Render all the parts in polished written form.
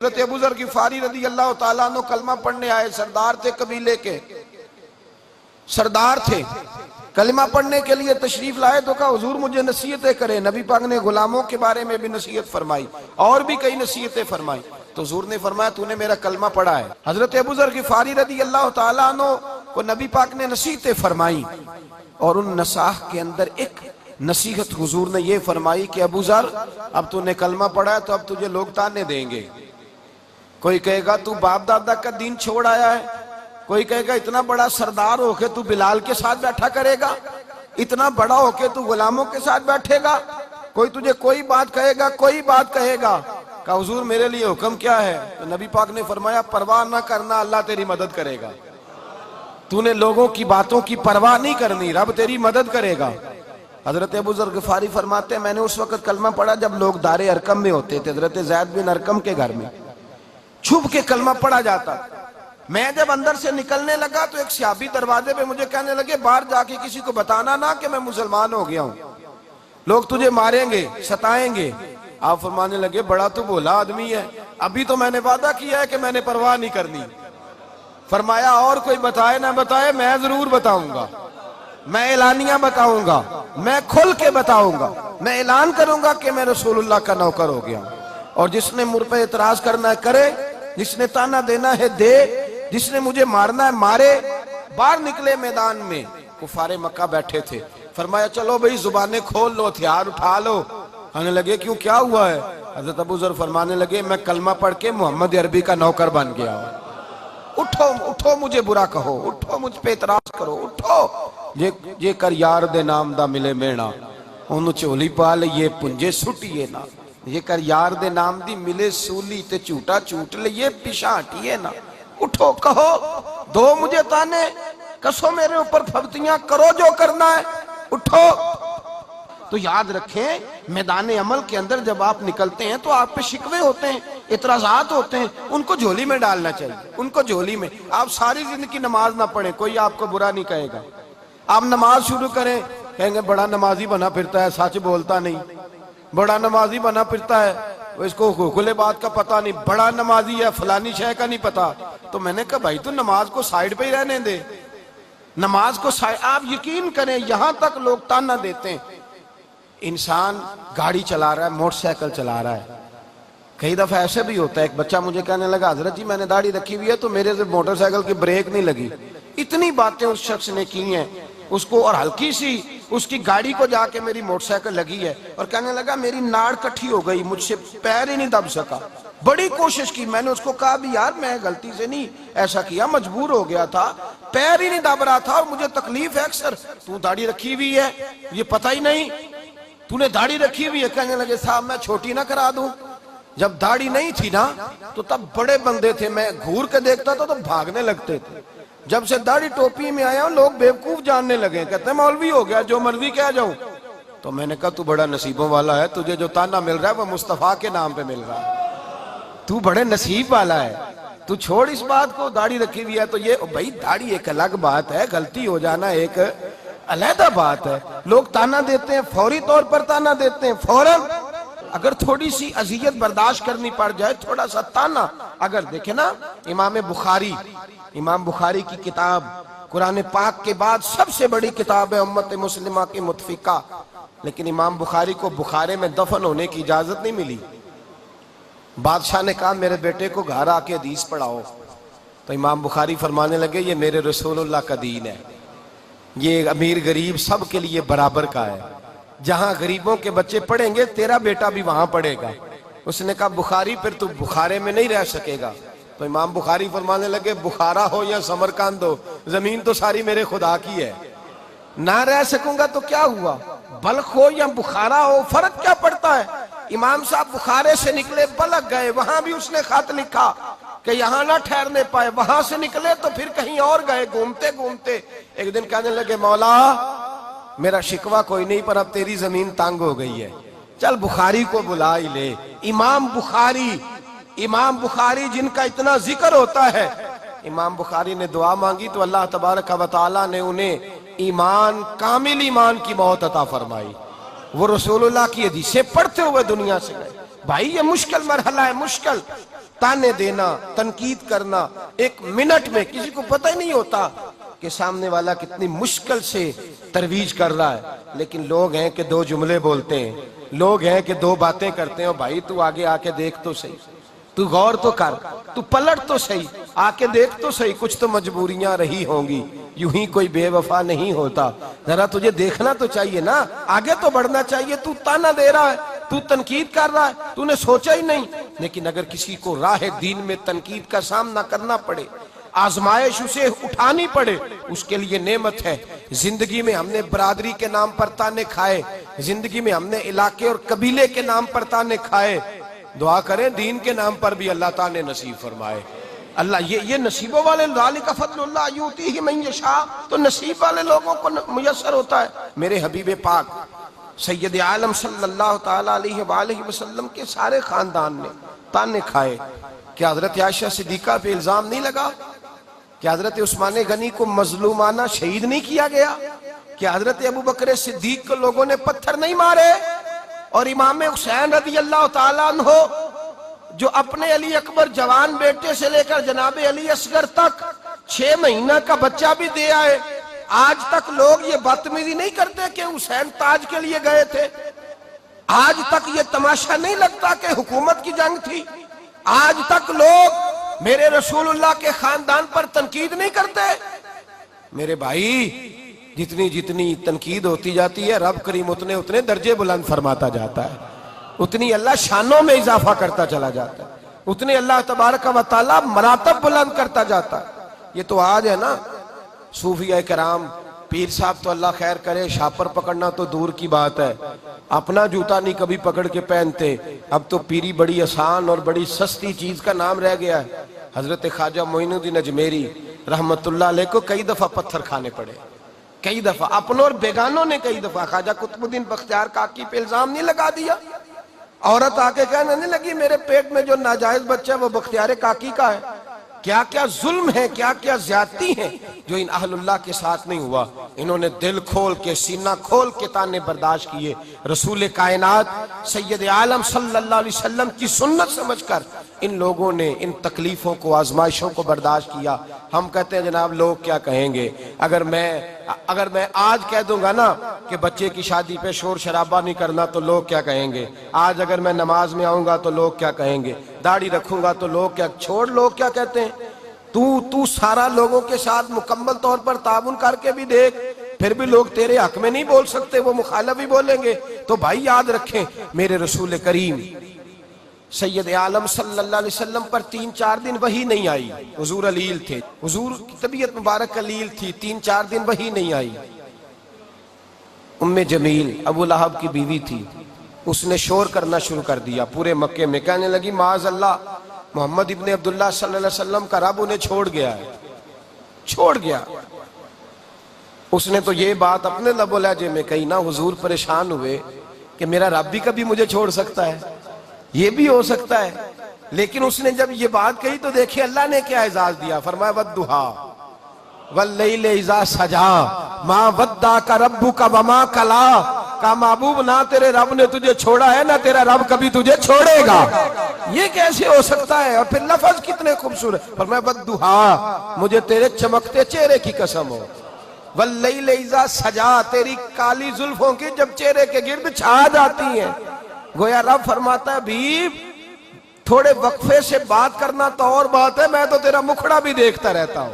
हज़रत अबू ज़र ग़िफ़ारी रज़ी अल्लाह ताला अन्हु कलमा पढ़ने आए। सरदार थे, कबीले के सरदार थे। कलमा पढ़ने के लिए तशरीफ लाए तो कहा हुजूर मुझे नसीहतें करें। नबी पाक ने गुलामों के बारे में भी नसीहत फरमाई और भी कई नसीहतें फरमाई। तो हुजूर ने फरमाया तूने मेरा कलमा पढ़ा है। हज़रत अबू ज़र ग़िफ़ारी रज़ी अल्लाह ताला अन्हु को नबी पाक ने नसीहतें फरमाई और उन नसाह के अंदर एक नसीहत हुजूर ने ये फरमाई कि अबू ज़र अब तूने कलमा पढ़ा है तो अब तुझे लोग ताने देंगे। कोई कहेगा तू बाप दादा का दीन छोड़ आया है, कोई कहेगा इतना बड़ा सरदार होके तू बिलाल के साथ बैठा करेगा, इतना बड़ा होके तू गुलामों के साथ बैठेगा, कोई तुझे कोई बात कहेगा, कोई बात कहेगा। कहा हुजूर मेरे लिए हुक्म क्या है? तो नबी पाक ने फरमाया परवाह ना करना, अल्लाह तेरी मदद करेगा। तूने लोगों की बातों की परवाह नहीं करनी, रब तेरी मदद करेगा। हजरत अबू ज़र ग़िफ़ारी फरमाते मैंने उस वक्त कलमा पढ़ा जब लोग दारे अरकम में होते थे, हजरत ज़ैद बिन अरकम के घर में छुप के कलमा पढ़ा जाता। मैं जब अंदर से निकलने लगा तो एक सहाबी दरवाजे पे मुझे कहने लगे बाहर जाके किसी को बताना ना कि मैं मुसलमान हो गया हूं, लोग तुझे मारेंगे, सताएंगे। आप फरमाने लगे बड़ा तो भोला आदमी है, अभी तो मैंने वादा किया है कि मैंने परवाह नहीं करनी। फरमाया और कोई बताए ना बताए मैं जरूर बताऊंगा, मैं ऐलानिया बताऊंगा, मैं खुल के बताऊंगा, मैं ऐलान करूंगा कि मैं रसूलुल्लाह का नौकर हो गया। और जिसने मुझ पे एतराज करना है करे, जिसने ताना देना है दे, जिसने मुझे मारना है मारे। बाहर निकले मैदान में, कुफारे मक्का बैठे थे। फरमाया चलो भाई जुबानें खोल लो, हथियार उठा लो। कहने लगे क्यों, क्या हुआ है? हज़रत अबू ज़र फरमाने लगे मैं कलमा पढ़ के मोहम्मद अरबी का नौकर बन गया। उठो उठो, मुझे बुरा कहो, उठो मुझ पे एतराज करो, उठो। जे कर यार दे नाम दा मिले मेणा, ओनू झोली पा लईए पुंजे सुटिए ना। ये कर यार दे नाम दी मिले सूली ते झूठा झूठ लिए पिछा हटिए ना। उठो कहो, दो मुझे ताने, कसो मेरे ऊपर फब्तियां, करो जो करना है, उठो। तो याद रखें मैदान अमल के अंदर जब आप निकलते हैं तो आप पे शिकवे होते हैं, इतराजात होते हैं, उनको झोली में डालना चाहिए, उनको झोली में। आप सारी जिंदगी नमाज ना पढ़ें, कोई आपको बुरा नहीं कहेगा। आप नमाज शुरू करें, कहेंगे बड़ा नमाजी बना फिरता है, सच बोलता नहीं, बड़ा नमाजी बना फिरता है, इसको खुले बात का पता नहीं, बड़ा नमाजी है, फलानी शय का नहीं पता। तो मैंने कहा भाई तू नमाज को साइड पे ही रहने दे, नमाज को साइड। आप यकीन करें यहां तक लोग ताना देते हैं, इंसान गाड़ी चला रहा है, मोटरसाइकिल चला रहा है। कई दफा ऐसे भी होता है, एक बच्चा मुझे कहने लगा हजरत जी मैंने दाढ़ी रखी हुई है तो मेरे से मोटरसाइकिल की ब्रेक नहीं लगी। इतनी बातें उस शख्स ने की हैं उसको, और हल्की सी उसकी गाड़ी को जाके मेरी मोटरसाइकिल लगी है। और कहने लगा मेरी नाड़ इकट्ठी हो गई, मुझसे पैर ही नहीं दब सका। बड़ी कोशिश की, मैंने उसको कहा भी यार मैं गलती से नहीं ऐसा किया, मजबूर हो गया था, पैर ही नहीं दब रहा था और मुझे तकलीफ है अक्सर। तू दाढ़ी रखी हुई है ये पता ही नहीं, तूने दाढ़ी रखी हुई है। कहने लगे साहब मैं छोटी ना करा दूं। जब दाढ़ी नहीं थी ना तो तब बड़े बंदे थे, मैं घूर के देखता था तो भागने लगते थे। जब से दाढ़ी टोपी में आया लोग बेवकूफ जानने लगे, कहते मौलवी हो गया जो मर्जी कह जाऊं। तो मैंने कहा तू बड़ा नसीबों वाला है, तुझे जो ताना मिल रहा है वो मुस्तफा के नाम पे मिल रहा है, तू बड़े नसीब वाला है। तू छोड़ इस बात को, दाढ़ी रखी हुई है तो ये भाई दाढ़ी एक अलग बात है, गलती हो जाना एक अलहदा बात है। लोग ताना देते हैं, फौरी तौर पर ताना देते हैं, फौरन। अगर थोड़ी सी अजियत बर्दाश्त करनी पड़ जाए, थोड़ा सा ताना। अगर देखे ना इमाम बुखारी की किताब कुरान पाक के बाद सबसे बड़ी किताब है उम्मत मुस्लिमा की मुतफिका, लेकिन इमाम बुखारी को बुखारे में दफन होने की इजाजत नहीं मिली। बादशाह ने कहा मेरे बेटे को घर आके हदीस पढ़ाओ। तो इमाम बुखारी फरमाने लगे ये मेरे रसूलुल्लाह का दीन है, ये अमीर गरीब सब के लिए बराबर का है, जहां गरीबों के बच्चे पढ़ेंगे तेरा बेटा भी वहां पढ़ेगा। उसने कहा बुखारी फिर तू बुखारे में नहीं रह सकेगा। तो इमाम बुखारी फरमाने लगे बुखारा हो या समरकंद हो, जमीन तो सारी मेरे खुदा की है, ना रह सकूंगा तो क्या हुआ, बल्ख हो या बुखारा हो फर्क क्या पड़ता है। इमाम साहब बुखारे से निकले बलक गए, वहां भी उसने खत लिखा कि यहाँ ना ठहरने पाए, वहां से निकले तो फिर कहीं और गए, घूमते घूमते। एक दिन कहने लगे मौला मेरा शिकवा कोई नहीं पर अब तेरी जमीन तंग हो गई है, चल बुखारी को बुला ही ले। इमाम बुखारी जिनका इतना जिक्र होता है, इमाम बुखारी ने दुआ मांगी तो अल्लाह तबारक व तआला ने उन्हें ईमान, कामिल ईमान की मौत अता फरमाई। वो रसूलुल्लाह की हदीसें पढ़ते हुए दुनिया से गए। भाई ये मुश्किल मरहला है, मुश्किल। ताने देना, तनकीद करना, एक मिनट में किसी को पता ही नहीं होता कि सामने वाला कितनी मुश्किल से तरवीज कर रहा है, लेकिन लोग हैं कि दो जुमले बोलते हैं, लोग हैं कि दो बातें करते हैं। भाई तू आगे आके देख तो सही, तू गौर तो कर, तू पलट तो सही, आके देख तो सही, कुछ तो मजबूरियां रही होंगी, यूं ही कोई बेवफा नहीं होता। जरा तुझे देखना तो चाहिए ना, आगे तो बढ़ना चाहिए। तू ताना दे रहा है, तू तनकीद कर रहा है, तूने सोचा ही नहीं। लेकिन अगर किसी को राह दीन में तनकीद का सामना करना पड़े, आजमाइश उसे उठानी पड़े, उसके लिए नेमत है। जिंदगी में हमने बरादरी के नाम पर ताने खाए, जिंदगी में हमने इलाके और कबीले के नाम पर ताने खाए। दुआ करें दीन के नाम पर भी अल्लाह ताने नसीब फरमाए। अल्लाह ये नसीबों वाले, ज़ालिका फ़ज़्लुल्लाह युतीही मन यशा, तो नसीब वाले लोगों को मुयस्सर होता है। मेरे हबीब पाक सैयद आलम सल्लल्लाहु ताला अलैहि वसल्लम के सारे खानदान ने ताने खाए। क्या हजरत आयशा सिद्दीका पे इल्जाम नहीं लगा? क्या हजरत उस्मान गनी को मजलूमाना शहीद नहीं किया गया? क्या हजरत अबू बकर सिद्दीक को लोगों ने पत्थर नहीं मारे? और इमाम हुसैन रज़ी अल्लाह ताला अन्हो, जो अपने अली अकबर जवान बेटे से लेकर जनाबे अली असगर तक 6 महीना का बच्चा भी दे आए, आज तक लोग ये बदतमीजी नहीं करते कि हुसैन ताज के लिए गए थे? आज तक ये तमाशा नहीं लगता कि हुकूमत की जंग थी? आज तक लोग मेरे रसूलुल्लाह के खानदान पर तनकीद नहीं करते? मेरे भाई, जितनी जितनी तनकीद होती जाती है, रब करीम उतने उतने दर्जे बुलंद फरमाता जाता है, उतनी अल्लाह शानों में इजाफा करता चला जाता है, उतने अल्लाह तबारक व तआला मरातब बुलंद करता जाता है। ये तो आज है ना, सूफिया कराम, पीर साहब तो अल्लाह खैर करे, शापर पकड़ना तो दूर की बात है, अपना जूता नहीं कभी पकड़ के पहनते। अब तो पीरी बड़ी आसान और बड़ी सस्ती चीज का नाम रह गया है। हजरत ख्वाजा मोइनुद्दीन अजमेरी रहमतुल्लाह अलैह को कई दफा पत्थर खाने पड़े, कई दफा, अपनों और बेगानों ने कई दफा। ख्वाजा कुतुबुद्दीन बख्तियार काकी पे इल्जाम नहीं लगा दिया? औरत आके कहने नहीं लगी मेरे पेट में जो नाजायज बच्चा है वो बख्तियार काकी का है? क्या क्या जुल्म है, क्या क्या ज्यादती है जो इन अहलुल्लाह के साथ नहीं हुआ। इन्होंने दिल खोल के, सीना खोल के ताने बर्दाश्त किए। रसूल कायनात सैयद आलम सल्लल्लाहु अलैहि वसल्लम की सुन्नत समझकर इन लोगों ने इन तकलीफों को, आजमाइशों को बर्दाश्त किया। हम कहते हैं जनाब लोग क्या कहेंगे? अगर मैं आज कह दूंगा ना कि बच्चे की शादी पे शोर शराबा नहीं करना तो लोग क्या कहेंगे? आज अगर मैं नमाज में आऊंगा तो लोग क्या कहेंगे? दाढ़ी रखूंगा तो लोग क्या, छोड़ लोग क्या कहते हैं। तू सारा लोगों के साथ मुकम्मल तौर पर ताबुन करके भी देख, फिर भी लोग तेरे हक में नहीं बोल सकते, वो मुखालिफ ही बोलेंगे। तो भाई याद रखें, मेरे रसूल करीम सैयद आलम सल्लल्लाहु अलैहि वसल्लम पर 3-4 दिन वही नहीं आई। हुजूर अलील थे, हुजूर की तबीयत मुबारक अलील थी, 3-4 दिन वही नहीं आई। उम्मे जमील अबू लहब की बीवी थी, उसने शोर करना शुरू कर दिया पूरे मक्के में, कहने लगी माज अल्लाह, मोहम्मद इब्ने अब्दुल्लाह सल्लल्लाहु अलैहि वसल्लम का रब उन्हें छोड़ गया है, छोड़ गया। उसने तो ये बात अपने लबो लहजे में कही ना, हुजूर परेशान हुए कि मेरा रब भी कभी मुझे छोड़ सकता है, ये भी हो सकता है। लेकिन उसने जब ये बात कही तो देखिए अल्लाह ने क्या एजाज दिया, फरमाया वद्दुहा वल्लैल इज़ा सजा मा वद्दा का रब्बु का वमा कला, का महबूब ना तेरे रब ने तुझे छोड़ा है ना तेरा रब कभी तुझे छोड़ेगा। ये कैसे हो सकता है? और फिर लफ्ज कितने खूबसूरत, फरमाया वद्दुहा, मुझे तेरे चमकते चेहरे की कसम हो, वल्लैल इज़ा सजा, तेरी काली जुल्फों की जब चेहरे के गिर्द छा जाती हैं। गोया रब फरमाता है भी थोड़े वक्फे से बात करना तो और बात है, मैं तो तेरा मुखड़ा भी देखता रहता हूं।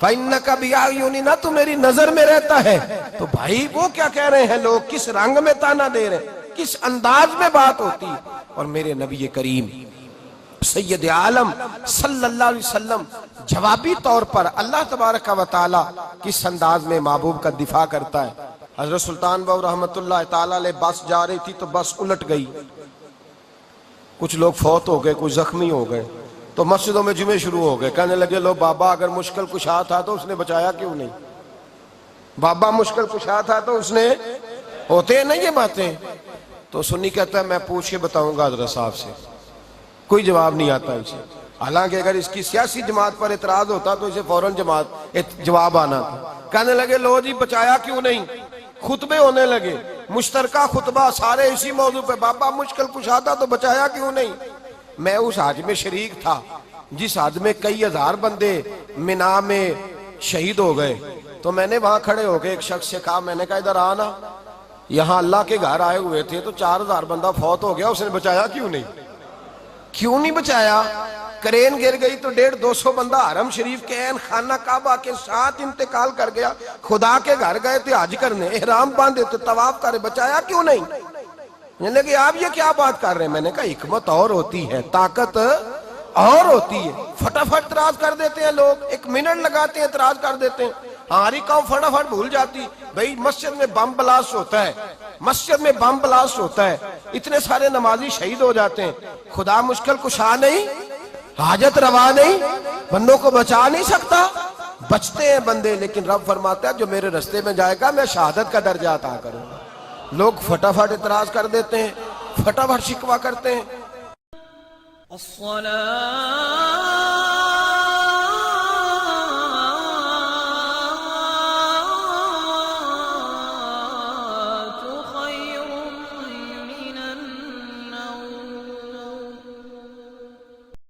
फइन्नका बिअयुनी ना, तू मेरी नजर में रहता है। तो भाई वो क्या कह रहे हैं लोग, किस रंग में ताना दे रहे हैं, किस अंदाज में बात होती है। और मेरे नबी करीम सैयद आलम सल्लल्लाहु अलैहि वसल्लम जवाबी तौर पर अल्लाह तबारक व तआला किस अंदाज में महबूब का दिफा करता है। हजरत सुल्तान बाबू रहमतुल्लाह ताला अलैह बस जा रही थी तो बस उलट गई, कुछ लोग फौत हो गए, कुछ जख्मी हो गए। तो मस्जिदों में जुमे शुरू हो गए, कहने लगे लो बाबा अगर मुश्किल कुशा था तो उसने बचाया क्यों नहीं, बाबा मुश्किल कुशा था तो उसने, होते हैं ना ये बातें। तो सुन्नी कहता है मैं पूछ के बताऊंगा हजरत साहब से, कोई जवाब नहीं आता इसे। हालांकि अगर इसकी सियासी जमात पर इतराज होता तो इसे फौरन जवाब आना था। कहने लगे लो जी बचाया क्यों नहीं, खुतबे होने लगे, मुश्तरका खुतबा सारे इसी मौजू पे, बाबा मुश्किल कुशा था तो बचाया क्यों नहीं। मैं उस हज में शरीक था जिस हज में कई हजार बंदे मिना में शहीद हो गए। तो मैंने वहां खड़े होकर एक शख्स से कहा, मैंने कहा इधर आना, यहाँ अल्लाह के घर आए हुए थे तो 4000 बंदा फौत हो गया, उसने बचाया क्यों नहीं? क्यों नहीं बचाया? क्रेन गिर गई तो 150-200 बंदा हरम शरीफ के ऐन खाना काबा के साथ इंतकाल कर गया। खुदा के घर गए थे हज करने, एहराम बांधे तो तवाफ करे, बचाया क्यों नहीं? मैंने कहा आप ये क्या बात कर रहे हैं? मैंने कहा हिकमत और होती है, ताकत और होती है। फटाफट इतराज कर देते हैं लोग, 1 मिनट लगाते हैं इतराज कर देते हैं। हमारी कौम फटाफट भूल जाती, भाई मस्जिद में बम ब्लास्ट होता है, मस्जिद में बम ब्लास्ट होता है, इतने सारे नमाजी शहीद हो जाते हैं, खुदा मुश्किल कुशा नहीं, हाजत रवा नहीं, बंदों को बचा नहीं सकता? बचते हैं बंदे, लेकिन रब फरमाता है जो मेरे रास्ते में जाएगा मैं शहादत का दर्जा अता करूंगा। लोग फटाफट इतराज कर देते हैं, फटाफट शिकवा करते हैं।